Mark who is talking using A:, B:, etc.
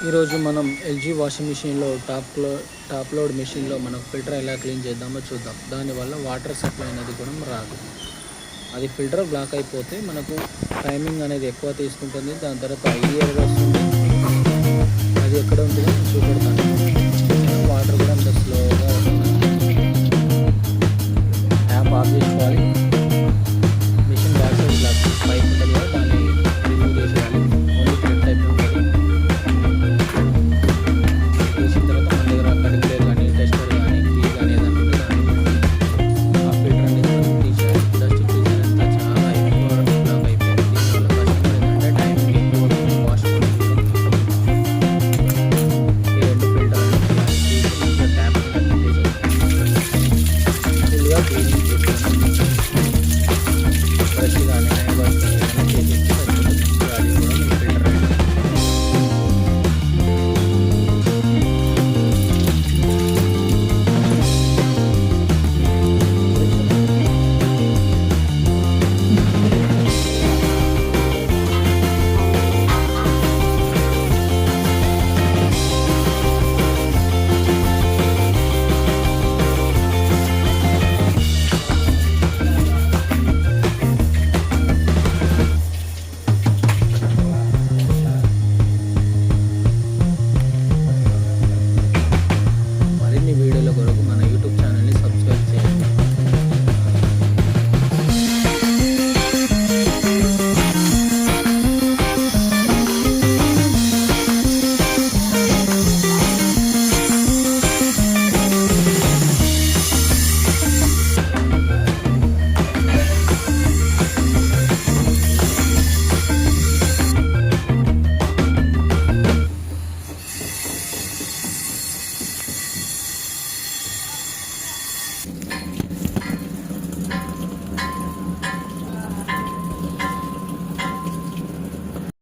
A: ఈరోజు మనం LG washing మిషన్లో టాప్ లోడ్ మిషన్లో మనం ఫిల్టర్ ఎలా క్లీన్ చేద్దామో చూద్దాం. దానివల్ల వాటర్ సప్లై అనేది కూడా రాదు. అది ఫిల్టర్ బ్లాక్ అయిపోతే మనకు టైమింగ్ అనేది ఎక్కువ తీసుకుంటుంది. దాని తర్వాత ఐడియల్గా వస్తుంది. అది ఎక్కడ ఉంటుందో నేను చూపెడతాను. వాటర్ కూడా అంత స్లోగా వస్తుంది. ట్యాప్ ఆఫ్ చేసుకోవాలి. Machine back side black pipe ఉంటుంది కదా, దాన్ని రిమూవ్ చేసేయాలి. ఓన్లీ థ్రెడ్ టైప్ ఉంటుంది. చేసిన తర్వాత మన దగ్గర కడిగిలేరు కానీ టెస్టర్ కానీ కీ కానీ ఏదైనా ఉంటే దాన్ని ఆ ఫిల్టర్ అనేది మనం తీసేయాలి. డస్ట్ ఫిల్టర్ అంతా చాలా ఎక్కువ బ్లాక్ అయిపోయింది. దీనివల్ల కస్టమర్ ఏంటంటే టైంకి ఎక్కువ వాష్ చేసుకుంటాం. ఈ రెండు ఫిల్టర్ తీసి ట్యాప్ తీసేసి ఫుల్గా క్లీనింగ్ చేసుకొని బ్రష్ కానీ హ్యాండ్ వాష్ కానీ ఏదైనా చేసేస్తే సరిపోతుంది. అది కూడా మన ఫిల్టర్ అనేది. మరిన్ని వీడియోల కొరకు మన యూట్యూబ్ ఛానల్ని సబ్స్క్రైబ్ చేయండి.